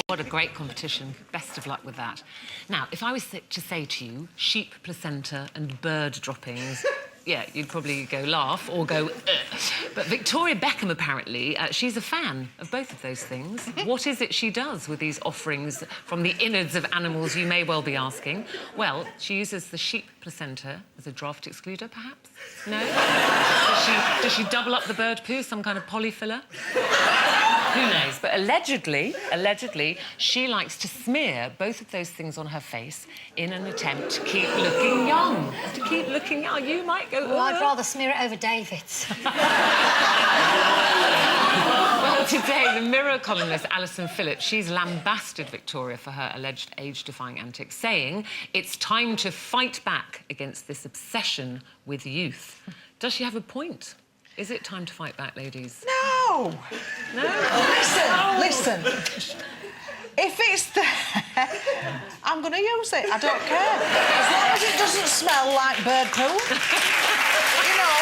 What a great competition. Best of luck with that. Now, if I was to say to you, sheep placenta and bird droppings, yeah, you'd probably go laugh or go, ugh. But Victoria Beckham, apparently, she's a fan of both of those things. What is it she does with these offerings from the innards of animals, you may well be asking? Well, she uses the sheep placenta as a draft excluder, perhaps? No? Does she double up the bird poo, some kind of polyfiller? Who knows? But allegedly, she likes to smear both of those things on her face in an attempt to keep looking young. To keep looking young. You might go... Well, I'd rather smear it over David's. Well, today, the Mirror columnist Alison Phillips, she's lambasted Victoria for her alleged age-defying antics, saying it's time to fight back against this obsession with youth. Does she have a point? Is it time to fight back, ladies? No! No? Listen. If it's there, I'm going to use it. I don't care. As long as it doesn't smell like bird poo. You know,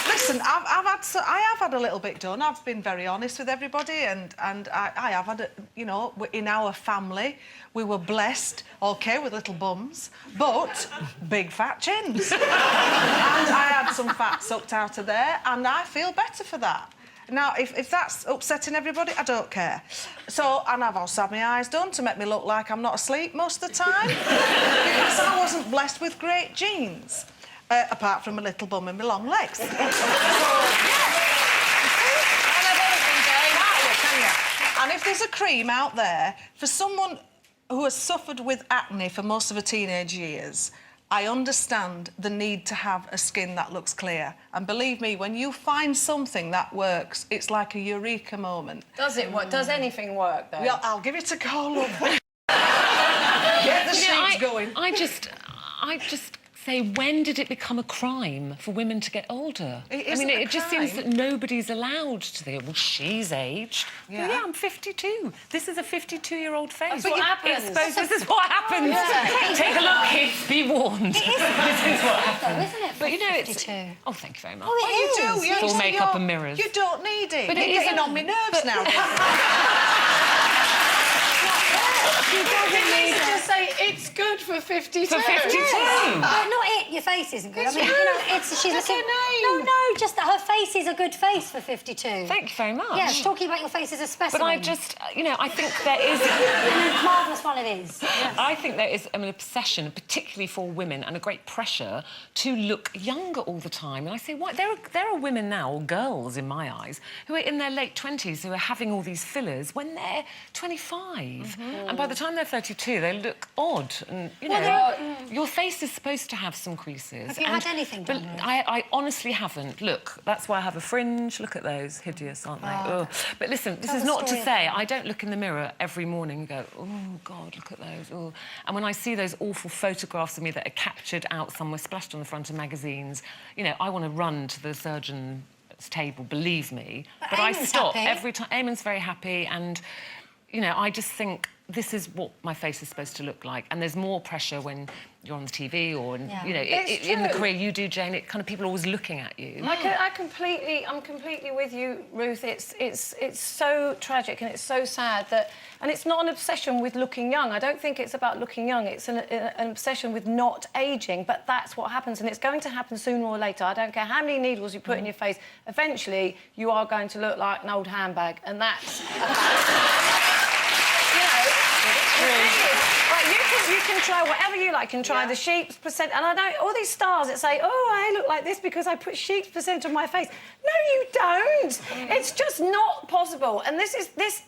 listen, I have had a little bit done. I've been very honest with everybody, and I have had, you know, in our family, we were blessed, OK, with little bums, but big fat chins. And I had some fat sucked out of there, and I feel better for that. Now, if that's upsetting everybody, I don't care. So, and I've also had my eyes done to make me look like I'm not asleep most of the time, because I wasn't blessed with great genes. Apart from a little bum and my long legs. So, yeah. And I don't think out of it, can you? And if there's a cream out there for someone who has suffered with acne for most of her teenage years, I understand the need to have a skin that looks clear. And believe me, when you find something that works, it's like a eureka moment. Does it work? Does anything work, though? Yeah, I'll give it a go, love. Get the sheets going. I just say, when did it become a crime for women to get older? It just seems that nobody's allowed to think, well, she's aged. Yeah, well, yeah, I'm 52. This is a 52-year-old face. That's what happens. This is what happens. Yeah. Take a look, kids, be warned. It is. This is what happens. Though, isn't it? But, you know, 52. it's... Oh, thank you very much. Oh, it is. You do. It's all makeup and mirrors. You don't need it. But You're getting on my nerves now. You need to just say it's good for 52. For 52. Yes. But not it. Your face isn't good. I mean, you know, she's looking. No, just that her face is a good face for 52. Thank you very much. Yeah, talking about your face as a specimen. But I just, you know, I think there is... a marvellous one it is. Yes. I think there is an obsession, particularly for women, and a great pressure to look younger all the time. And I say, what? There are women now, or girls in my eyes, who are in their late 20s who are having all these fillers when they're 25. And by the time they're 32, they look odd. And, you know, your face is supposed to have some creases. Have you had anything done? I honestly haven't. Look, that's why I have a fringe. Look at those. Hideous, aren't they? Oh. But listen, this is not to say I don't look in the mirror every morning and go, oh, God, look at those. Oh. And when I see those awful photographs of me that are captured out somewhere, splashed on the front of magazines, you know, I want to run to the surgeon's table, believe me. But I stop every time. Eamon's very happy, and, you know, I just think this is what my face is supposed to look like. And there's more pressure when you're on the TV or, you know, in the career you do, Jane, it kind of people are always looking at you. I'm completely with you, Ruth. It's so tragic and it's so sad that... And it's not an obsession with looking young. I don't think it's about looking young. It's an obsession with not ageing, but that's what happens, and it's going to happen sooner or later. I don't care how many needles you put in your face. Eventually, you are going to look like an old handbag, and that's... You can try whatever you like. You can try the sheep's placenta. And I know all these stars that say, oh, I look like this because I put sheep's placenta on my face. No, you don't. It's just not possible. And this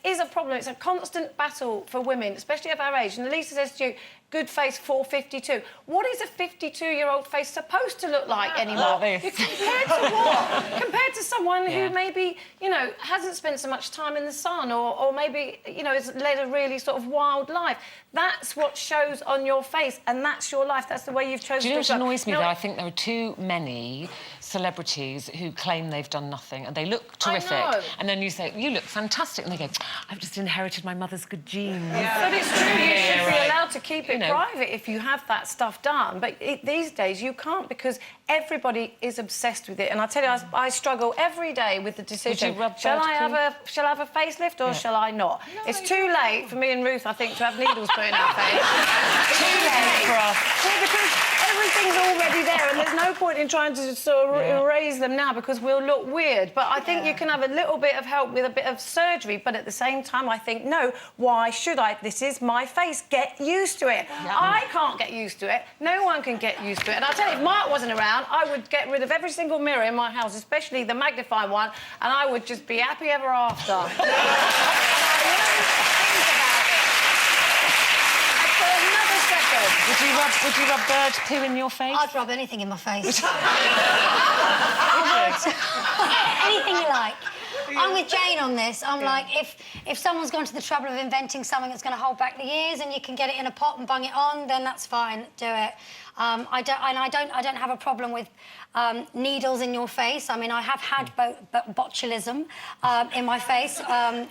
is a problem. It's a constant battle for women, especially of our age. And Lisa says to you, good face for 52. What is a 52-year-old face supposed to look like anymore? Like this. Compared to what? Compared to someone who maybe, you know, hasn't spent so much time in the sun or maybe, you know, has led a really sort of wild life. That's what shows on your face, and that's your life. That's the way you've chosen to... Do you know what annoys me, though? I think there are too many celebrities who claim they've done nothing and they look terrific. know. And then you say, you look fantastic. And they go, I've just inherited my mother's good genes. But it's true, you should be allowed to keep it You know. private if you have that stuff done. But these days you can't because everybody is obsessed with it. And I tell you, I struggle every day with the decision. you rub Shall bird I have a facelift or shall I not? It's too late for me and Ruth, I think, to have needles put in our face. Too late for us. Well, because everything's already there and there's no point in trying to sort of erase them now because we'll look weird. But I think you can have a little bit of help with a bit of surgery, but at the same time, I think, no, why should I? This is my face. Get used to it. I can't get used to it. No one can get used to it. And I tell you, if Mark wasn't around, I would get rid of every single mirror in my house, especially the magnifying one, and I would just be happy ever after. Would you rub bird poo in your face? I'd rub anything in my face. Anything you like. I'm with Jane on this. I'm like, if someone's gone to the trouble of inventing something that's going to hold back the ears and you can get it in a pot and bung it on, then that's fine. Do it. I don't have a problem with needles in your face. I mean, I have had botulism in my face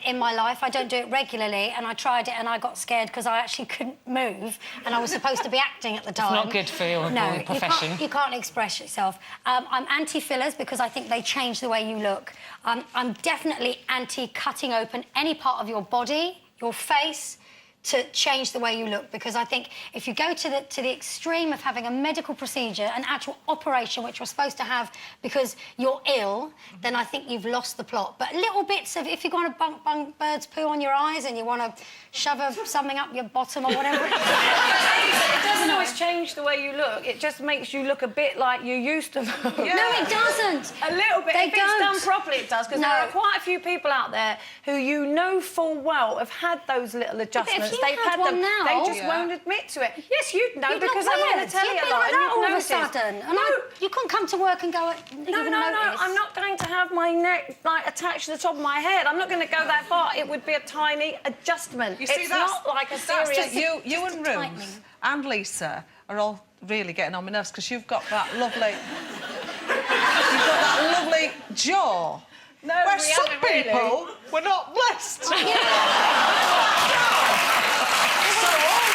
in my life. I don't do it regularly, and I tried it and I got scared because I actually couldn't move, and I was supposed to be acting at the time. It's not good for your profession. You can't express yourself. I'm anti-fillers because I think they change the way you look. I'm definitely anti-cutting open any part of your body, your face, to change the way you look, because I think if you go to the extreme of having a medical procedure, an actual operation which you're supposed to have because you're ill, then I think you've lost the plot. But little bits of, if you want to bung bird's poo on your eyes and you want to shove something up your bottom or whatever. It doesn't always change the way you look. It just makes you look a bit like you used to look. Yeah. No, it doesn't. A little bit. They if don't. It's done properly, it does, because there are quite a few people out there who you know full well have had those little adjustments. They've had them. Now, they just won't admit to it. Yes, you'd know because I'm on the telly a lot. Like that all of a noticed. sudden. And you couldn't come to work and go. No. I'm not going to have my neck like attached to the top of my head. I'm not going to go that far. It would be a tiny adjustment. You see, it's not like a serious. You and Ruth and Lisa are all really getting on my nerves because you've got that lovely. You've got that lovely jaw. No, where we some haven't really. people were not blessed. But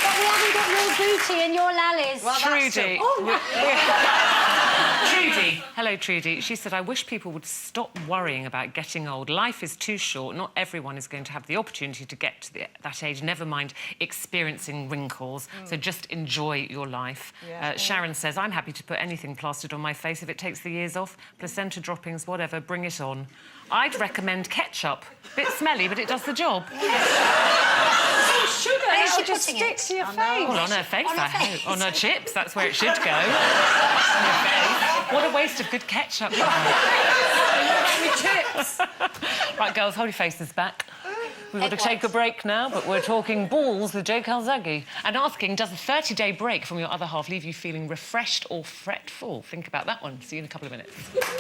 we haven't got your booty and your lallies. Well, Trudy. Trudy. Hello, Trudy. She said, I wish people would stop worrying about getting old. Life is too short. Not everyone is going to have the opportunity to get to that age, never mind experiencing wrinkles. So just enjoy your life. Yeah. Sharon says, I'm happy to put anything plastered on my face if it takes the years off. Placenta droppings, whatever, bring it on. I'd recommend ketchup. Bit smelly, but it does the job. Sugar, it'll just stick to your face. Well, on her face, I hope. On her chips, that's where it should go. On her face. What a waste of good ketchup. Chips. Right, girls, hold your faces back. We've got to take a break now, but we're talking balls with Joe Calzaghe and asking, does a 30-day break from your other half leave you feeling refreshed or fretful? Think about that one. See you in a couple of minutes.